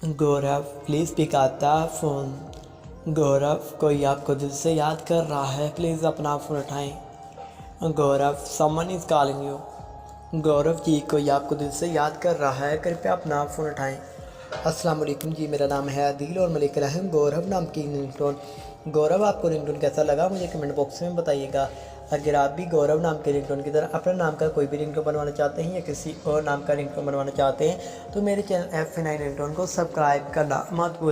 Gaurav please pick आता phone. गौरव कोई आपको दिल से याद कर रहा है, प्लीज़ अपना फ़ोन उठाएं। गौरव someone is calling you. Gaurav ji कोई आपको दिल से याद कर रहा है, कृपया अपना फ़ोन उठाएं। अस्सलाम वालेकुम जी, मेरा नाम है आदिल और मैं लेकर आया हूँ गौरव नाम की रिंगटोन। गौरव आपको रिंगटोन कैसा लगा मुझे कमेंट बॉक्स में बताइएगा। अगर आप भी गौरव नाम के रिंगटोन की तरह अपने नाम का कोई भी रिंगटोन बनवाना चाहते हैं या किसी और नाम का रिंगटोन बनवाना चाहते हैं तो मेरे चैनल F9 रिंगटोन को सब्सक्राइब करना मत भूलिए।